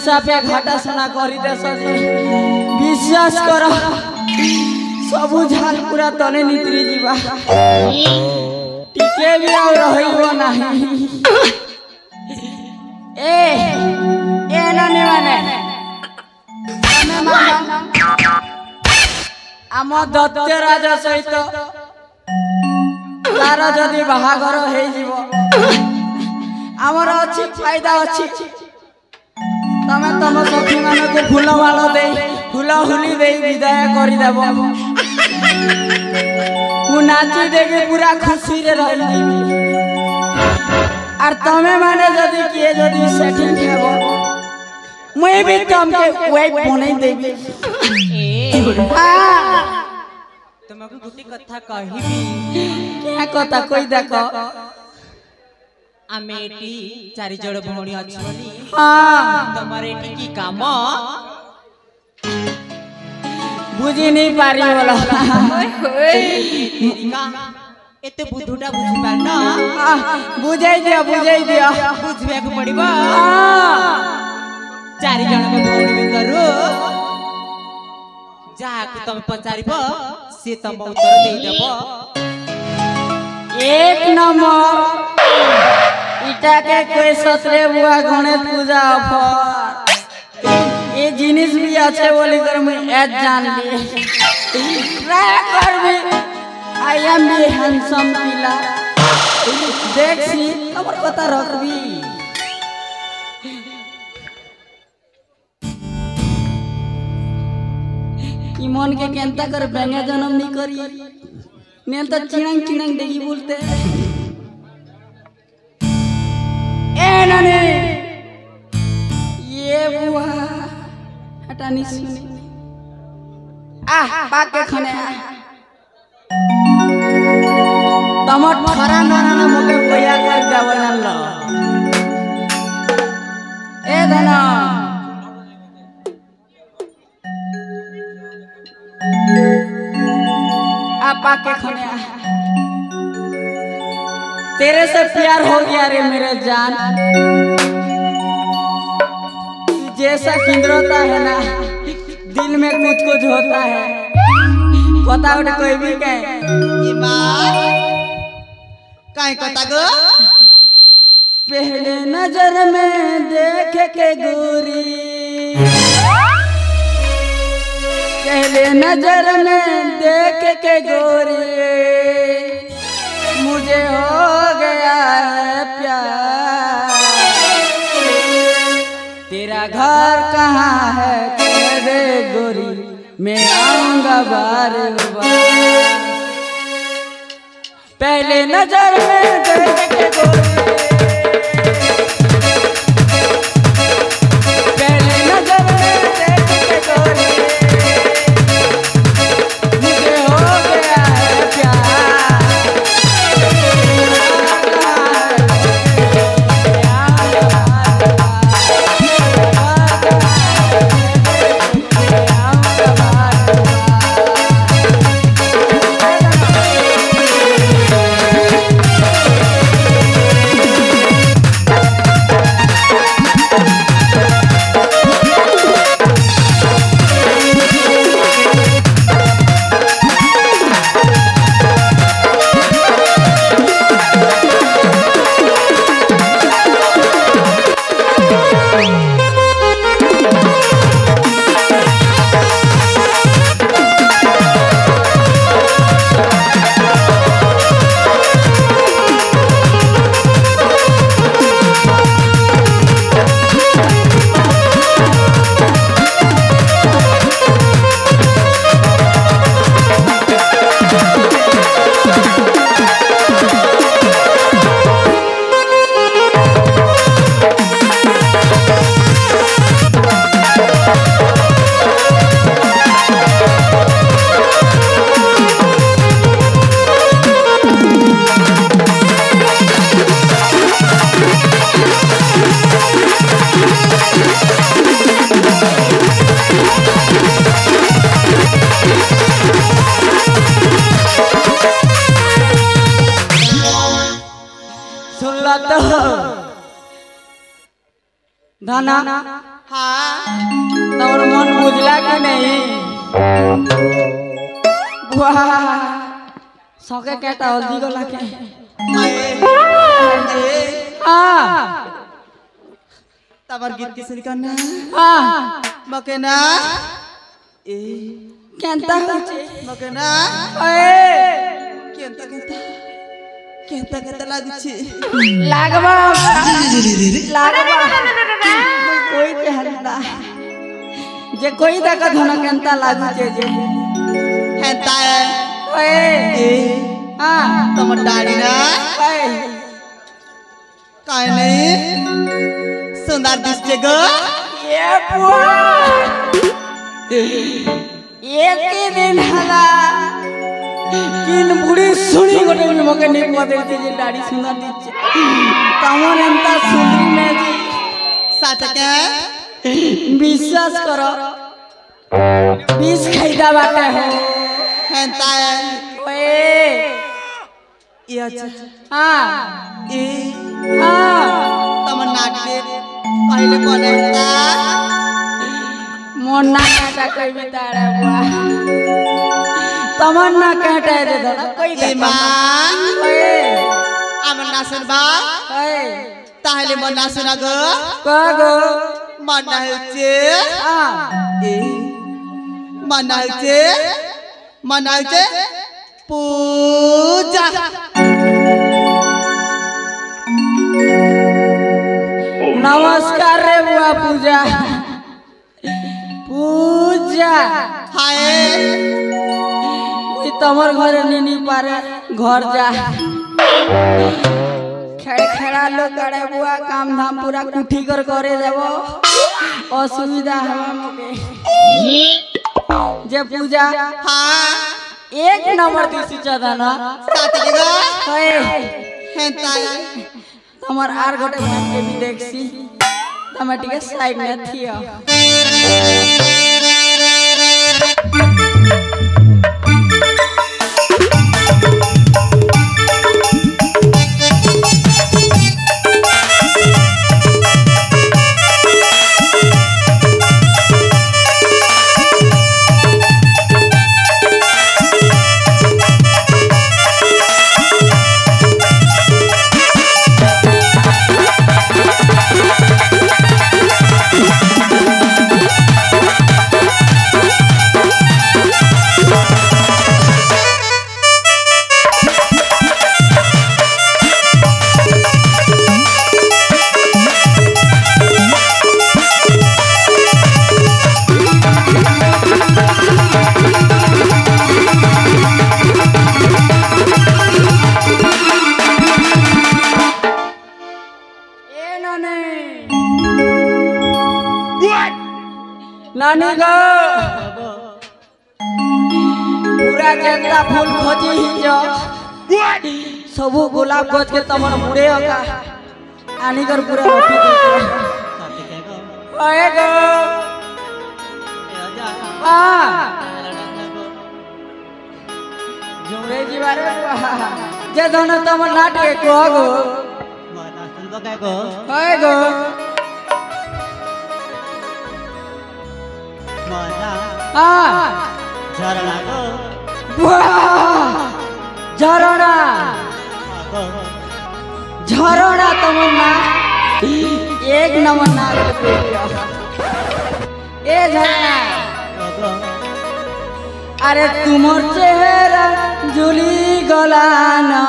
निशा पे घाटा सुना करी दे सके विश्वास कर सबु झाल पूरा तले नितरी जीवा टिके भी आ रहिबो नाही ए नाने माने तमे मान आम दत्त राजा सहित तार जदि बाहागर हे जीवो आमर अच्छी फायदा अच्छी तमे तम सखी मान को फूल माल दे फूल हुली दे विदाय करि देबो मु नाची देबी पूरा खुशी रे रही और तमे माने जदि किए जदि सेटिंग हेबो मैं भी तुमके वाइफ बनै देबी तुमको गुटी कथा कहिबी क्या कथा कोई देखो आमे एटी चारि जड़ भौणी अछि बोली हां तमार एटी की काम बुझी नहीं पारी बोला तेरिका एते बुद्धुटा बुझी पार न बुझाई दियो बुझबे को पड़िबो चारि जण को भौणी भितरु जाके तमे पचारिबो से तम उत्तर दे देबो एक नंबर इटा के कोई ससरे बुआ गणेश पूजा ऑफर ये जिनिस भी अच्छे बोली कर मैं ऐड जान ली ट्राई कर भी आई एम बी हैंडसम पीला देख सी तमर पता रख भी ई मन के केंता कर बेंगा जन्म नहीं करी नेल तो चिड़ंग चिड़ंग देगी बोलते ए नानी ये बुआ हटानी सुनी पाके खने टमाट फरा नाना मोके भैया कर देवलन ल ए धना पाके खने तेरे से प्यार हो गया रे मेरे जान जैसा खिंदरोता है ना दिल में कुछ होता है कथा उठे कोई भी कहे काहे कथा गो पहले नजर में देख के गोरी पहले नजर में देख के गोरी मुझे हो गया है प्यार तेरा घर कहाँ है तेरे गोरी मैं आऊंगा बार बार पहले नजर में देख के गोरी धना हाँ तोर मन बुझला कि नहीं वाह सके केटा हल्दी गला के तबर गीत किसरी करना मकेना ए केंता होचे मकेना ए केंता केंता केंता केंता लागुची लागबा लागबा कोई कहता जे कोई देखा धन केंता लागुचे जे हेंता ओए ए हां तमर दाढ़ी ना ओए काय नहीं सुंदर दिसते गो ये बुआ एक ही दिन हला किन बुढ़ी सुनी गोटे मके नहीं बदलते जे दाढ़ी सुंदर दिच्छे तमन एंता सुंदरी में जी साथ के विश्वास करो विष खाइदा बाटे हो हेंता ओए ये अच्छा हां ए हां तमर नाटके पहले कौन हेंता मोना काटा कोई बिताड़ा बुआ तमन्ना काटा रे दादा कोई ए मां ओए आमर नासन बा ओए ताहले मन नासन गो कागो मन नाहचे आ ए मन नाहचे पूजा नमस्कार रे बुआ पूजा पूजा हाय ई तमर घर नीनी पारे घर जा खेड़ा लो करे बुआ काम धाम पूरा कुठी कर करे देबो असुविधा हवा मके जे पूजा हाँ एक नंबर दिसी चदाना साथ के ओए हेंता तमर आर गोटे भाई के भी देखसी तमे टिके साइड में थियो नानी गो पूरा गेंदा फूल खोजी ही जो सबू गुलाब खोज के तमन मुड़े होगा आनी कर पूरा रोटी दे ओए गो आ जोरे जीवारे जे दोनों तमन नाटे को गो ओए गो झरना गो झरना झरना तमन्ना एक नंबर नाग ए झरना अरे तुमर चेहरा जुली गलाना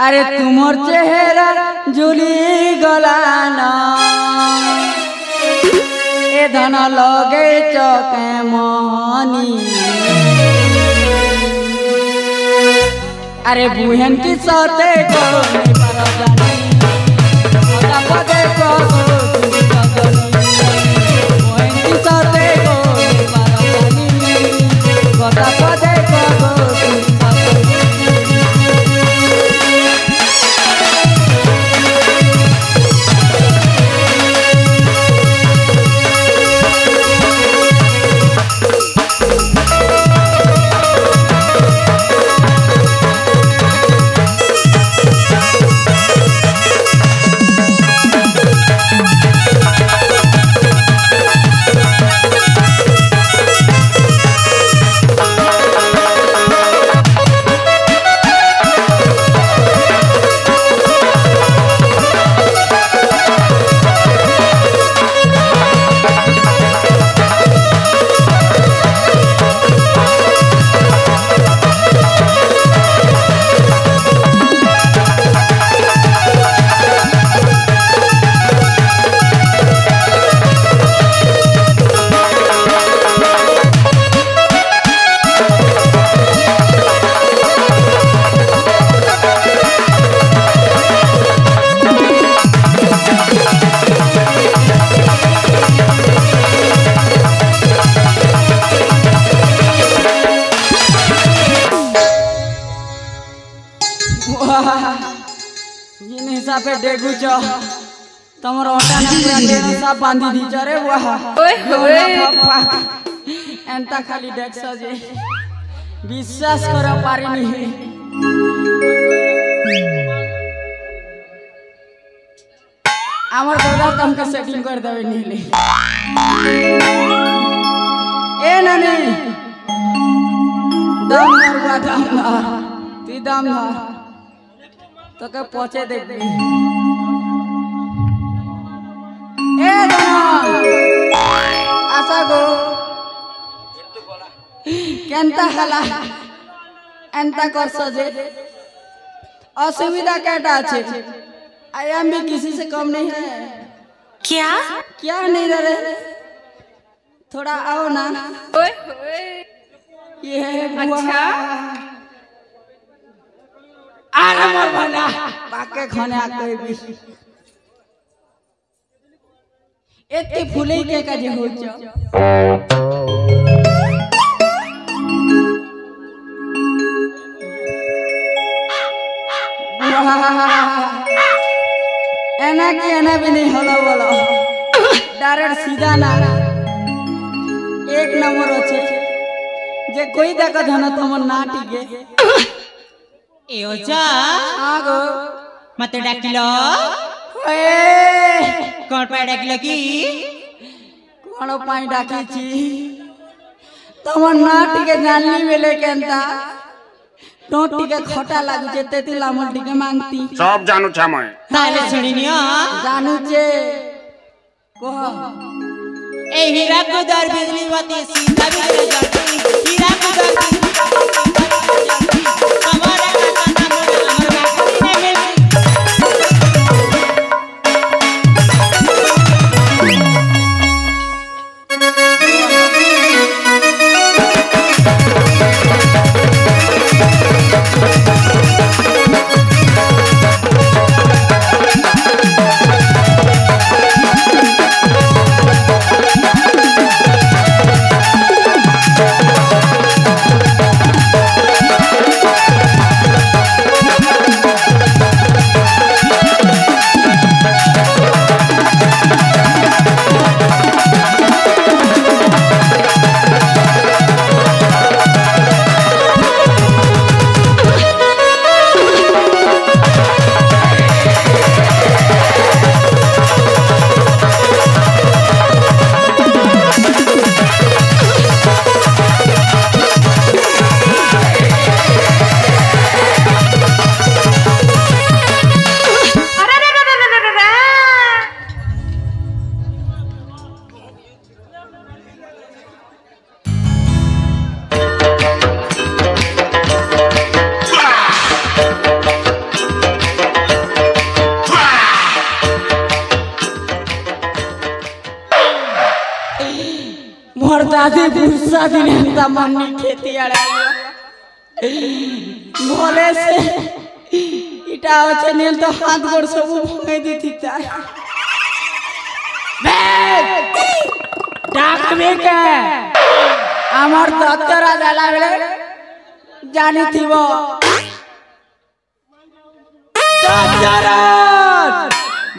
अरे तुमर चेहरा जुली गलाना ए धन लगे चके मोहनी अरे बुहन की सते को नहीं पारा जानी पता पते को तुम सगनी बुहन की सते को नहीं पारा जानी पता पते को तुम सगनी जिन हिसाब से डेगुच तमर अटा ना पूरा डेग सब बांधी दीच रे वाह एंता खाली डेग सजे विश्वास कर पारिनी आमर दादा तुमके सेटिंग कर देबे नीले ए नानी दम मरवा दम ना ती दम ना तो के पहुंचे देखबी ए दाना आशा गो केनता हला एंता कर सजे असुविधा केटा छे आयाम भी किसी से कम नहीं है क्या क्या नहीं रहे थोड़ा आओ ना ये है अच्छा आराम और भला पाके खाने आके भी एते फूले के काजे हो जा एना की एना भी नहीं होला बोलो डायरेक्ट सीधा ना एक नंबर अच्छे जे कोई देखत हन तमन ना टिके ए ओजा आगो मते डाकिलो ए कोन पाई डाकिलो की कोन पाई डाकी छी तमन ना टिके जानली बेले केनता टोटी के खटा लागु जेते ती लामल टिके मांगती सब जानू छ मैं ताले सुनिनियो जानू छे कोह ए हीरा को दर बिजली बाती सीधा भी जाती हीरा को दर हमारे का नाम हमर बाकी नहीं है दादी भूसा दिन तमन्नी खेती अड़ा भोले से इटा होचे नील तो हाथ गोड़ सब भंगे दी थीता डाक में के आमर दत्तरा जाला बेले जानी थीबो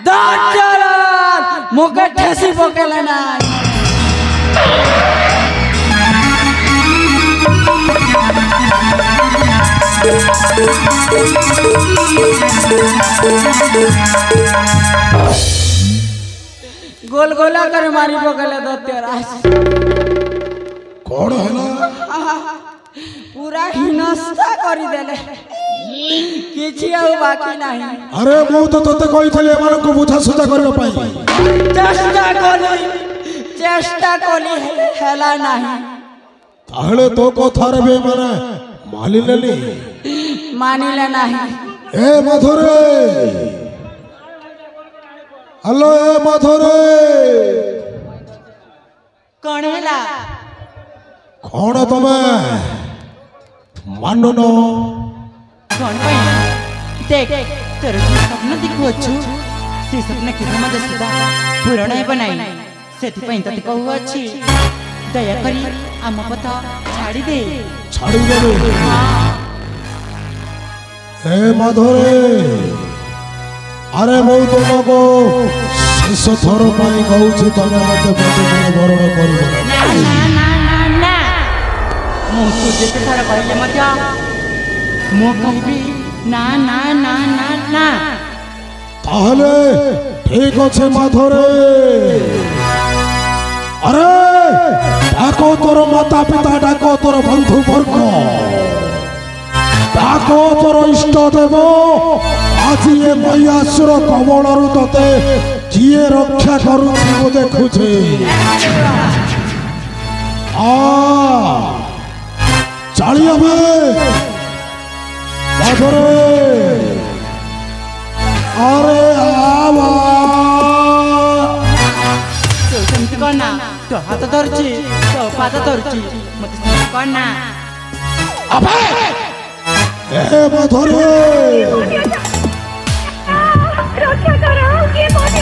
दत्तरा मुके ठेसी पकेले ना गोल गोला कर मारी पकले दो तेरा कौन है ना पूरा हिनस्ता करी देले किछि आ बाकी नहीं अरे मु तो तते कहि थले मन को बुझा सुझा करबा पाई चेष्टा कोली हेला नहीं ताहले तो को थारे बे माने मानिले नहीं ए मधुरे हेलो ए मधुरे कौन हैला कौन तमे मानो न कौन पाई देख तोर जो सपना देखु अछु से सपना के मदद सुधा पूर्ण है बनाई सेति पई तते कहू अछि दया करी आम पता छाड़ी दे ए मधुरे अरे मु तुमको शेष थर पाई कहूँ तमें मत बरण कर ମୁଁ ତୁ ଯେତେ ଥର କହିଲେ ମଧ୍ୟ ମୁଁ କହିବି ନା ନା ନା ନା ନା। ताहले ठीक अच्छे माधुरे अरे डाको तोर माता पिता डाको तोर बंधु वर्ग डाको तोर इष्ट देव आज ये मैयासुर कमलरू तते किए रक्षा करुछि मु देखुछि चालिया माधुरे अरे आवा ତୁ ସେମିତି କନା ତୋ ହାତ ଧରୁଛି ତୋ ପାଦ ଧରୁଛି ମତେ ସେମିତି କନା। अबे ए माधुरे रक्षा करो ये बहुत